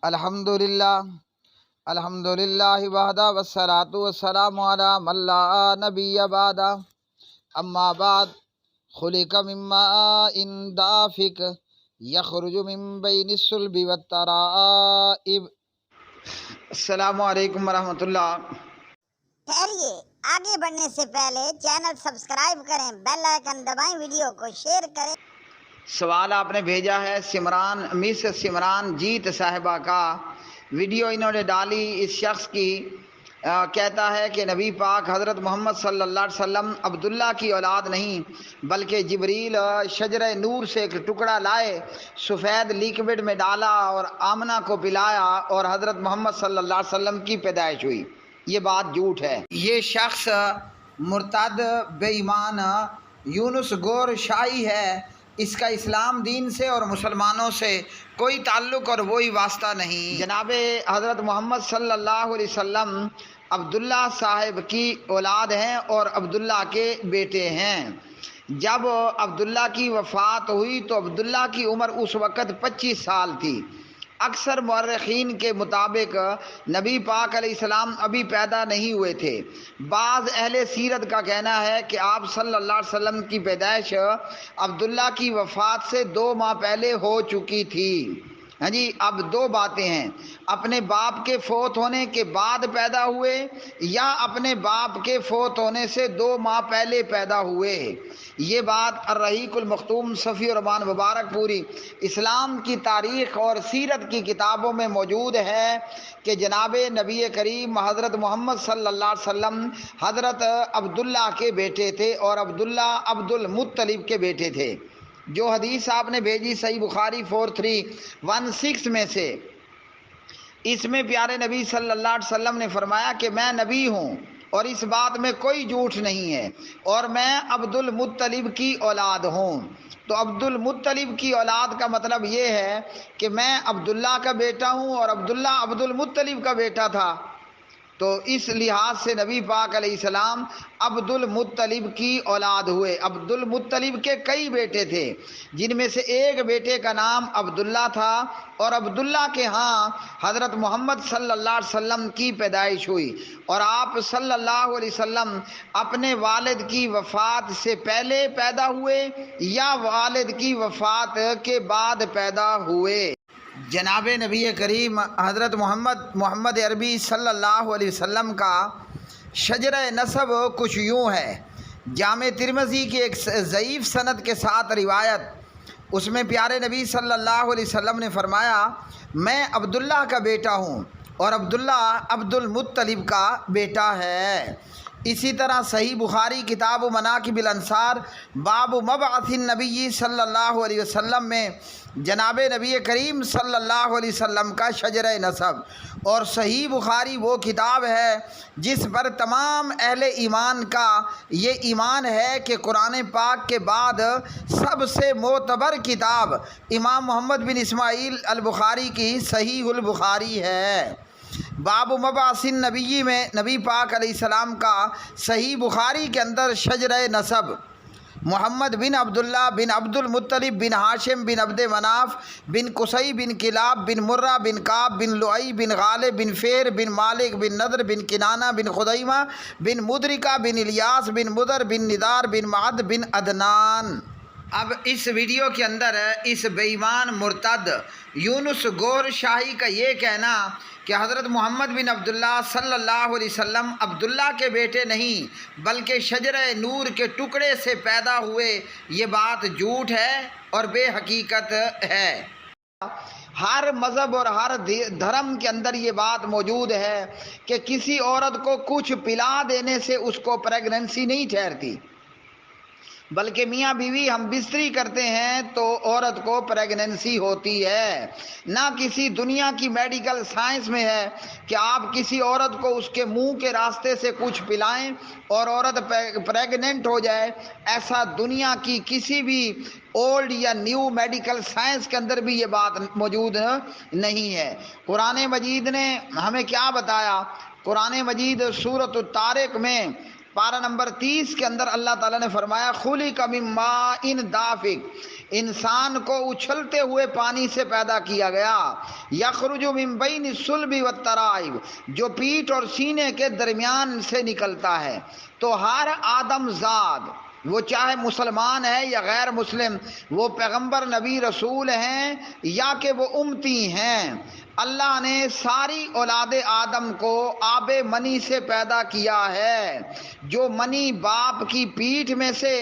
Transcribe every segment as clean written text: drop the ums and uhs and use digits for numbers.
الحمدللہ الحمدللہ وحدہ والصلاۃ والسلام علی من لا نبی بعد اما بعد خلق من ماء دافق یخرج من بین الصلب والترائب۔ السلام علیکم ورحمۃ اللہ۔ ٹھہریے، آگے بڑھنے سے پہلے چینل سبسکرائب کریں، بیل آئیکن دبائیں، ویڈیو کو شیئر کریں۔ سوال آپ نے بھیجا ہے مس سمران جیت صاحبہ کا۔ ویڈیو انہوں نے ڈالی اس شخص کی، کہتا ہے کہ نبی پاک حضرت محمد صلی اللہ علیہ وسلم عبداللہ کی اولاد نہیں بلکہ جبریل شجرہ نور سے ایک ٹکڑا لائے، سفید لیکوڈ میں ڈالا اور آمنہ کو پلایا اور حضرت محمد صلی اللہ علیہ وسلم کی پیدائش ہوئی۔ یہ بات جھوٹ ہے۔ یہ شخص مرتد بے ایمان یونس گور شاہی ہے۔ اس کا اسلام دین سے اور مسلمانوں سے کوئی تعلق اور وہی واسطہ نہیں۔ جناب حضرت محمد صلی اللہ علیہ وسلم عبداللہ صاحب کی اولاد ہیں اور عبداللہ کے بیٹے ہیں۔ جب عبداللہ کی وفات ہوئی تو عبداللہ کی عمر اس وقت 25 سال تھی۔ اکثر مورخین کے مطابق نبی پاک علیہ السلام ابھی پیدا نہیں ہوئے تھے۔ بعض اہل سیرت کا کہنا ہے کہ آپ صلی اللہ علیہ وسلم کی پیدائش عبداللہ کی وفات سے 2 ماہ پہلے ہو چکی تھی۔ ہاں جی، اب 2 باتیں ہیں، اپنے باپ کے فوت ہونے کے بعد پیدا ہوئے یا اپنے باپ کے فوت ہونے سے 2 ماہ پہلے پیدا ہوئے۔ یہ بات الرحیق المختوم صفی الرحمان مبارک پوری اسلام کی تاریخ اور سیرت کی کتابوں میں موجود ہے کہ جناب نبی کریم حضرت محمد صلی اللہ علیہ وسلم حضرت عبداللہ کے بیٹے تھے اور عبداللہ عبد المطلب کے بیٹے تھے۔ جو حدیث آپ نے بھیجی صحیح بخاری 4316 میں سے، اس میں پیارے نبی صلی اللہ علیہ وسلم نے فرمایا کہ میں نبی ہوں اور اس بات میں کوئی جھوٹ نہیں ہے اور میں عبد المطلب کی اولاد ہوں۔ تو عبد المطلب کی اولاد کا مطلب یہ ہے کہ میں عبداللہ کا بیٹا ہوں اور عبداللہ عبد المطلب کا بیٹا تھا۔ تو اس لحاظ سے نبی پاک علیہ السلام عبد المطلب کی اولاد ہوئے۔ عبد المطلب کے کئی بیٹے تھے جن میں سے ایک بیٹے کا نام عبداللہ تھا اور عبداللہ کے ہاں حضرت محمد صلی اللہ علیہ وسلم کی پیدائش ہوئی اور آپ صلی اللہ علیہ وسلم اپنے والد کی وفات سے پہلے پیدا ہوئے یا والد کی وفات کے بعد پیدا ہوئے۔ جناب نبی کریم حضرت محمد عربی صلی اللہ علیہ وسلم کا شجرہ نسب کچھ یوں ہے۔ جامع ترمذی کی ایک ضعیف سند کے ساتھ روایت، اس میں پیارے نبی صلی اللہ علیہ وسلم نے فرمایا میں عبداللہ کا بیٹا ہوں اور عبداللہ عبد المطلب کا بیٹا ہے۔ اسی طرح صحیح بخاری کتاب مناقب الانصار باب مبعث النبی صلی اللہ علیہ وسلم میں جناب نبی کریم صلی اللہ علیہ وسلم کا شجرہ نسب، اور صحیح بخاری وہ کتاب ہے جس پر تمام اہل ایمان کا یہ ایمان ہے کہ قرآن پاک کے بعد سب سے معتبر کتاب امام محمد بن اسماعیل البخاری کی صحیح البخاری ہے۔ باب مبعث النبی میں نبی پاک علیہ السلام کا صحیح بخاری کے اندر شجرہ نسب محمد بن عبداللہ بن عبد المطلب بن ہاشم بن عبد مناف بن قصی بن کلاب بن مرہ بن کعب بن لؤی بن غالب بن فیر بن مالک بن نضر بن کنانہ بن خدیمہ بن مدرکہ بن الیاس بن مدر بن ندار بن معد بن عدنان۔ اب اس ویڈیو کے اندر اس بے ایمان مرتد یونس گور شاہی کا یہ کہنا کہ حضرت محمد بن عبداللہ صلی اللہ علیہ وسلم عبداللہ کے بیٹے نہیں بلکہ شجرہ نور کے ٹکڑے سے پیدا ہوئے، یہ بات جھوٹ ہے اور بے حقیقت ہے۔ ہر مذہب اور ہر دھرم کے اندر یہ بات موجود ہے کہ کسی عورت کو کچھ پلا دینے سے اس کو پریگننسی نہیں ٹھہرتی، بلکہ میاں بیوی ہم بستری کرتے ہیں تو عورت کو پریگننسی ہوتی ہے۔ نہ کسی دنیا کی میڈیکل سائنس میں ہے کہ آپ کسی عورت کو اس کے منہ کے راستے سے کچھ پلائیں اور عورت پریگننٹ ہو جائے۔ ایسا دنیا کی کسی بھی اولڈ یا نیو میڈیکل سائنس کے اندر بھی یہ بات موجود نہیں ہے۔ قرآن مجید نے ہمیں کیا بتایا؟ قرآن مجید سورۃ الطارق میں پارہ نمبر 30 کے اندر اللہ تعالیٰ نے فرمایا خلق من ماء دافق، انسان کو اچھلتے ہوئے پانی سے پیدا کیا گیا، یخرج من بین الصلب والترائب، جو پیٹھ اور سینے کے درمیان سے نکلتا ہے۔ تو ہر آدم زاد، وہ چاہے مسلمان ہے یا غیر مسلم، وہ پیغمبر نبی رسول ہیں یا کہ وہ امتی ہیں، اللہ نے ساری اولاد آدم کو آب منی سے پیدا کیا ہے، جو منی باپ کی پیٹھ میں سے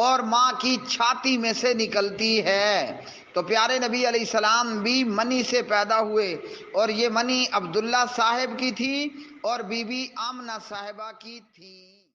اور ماں کی چھاتی میں سے نکلتی ہے۔ تو پیارے نبی علیہ السلام بھی منی سے پیدا ہوئے، اور یہ منی عبداللہ صاحب کی تھی اور بی بی آمنہ صاحبہ کی تھی۔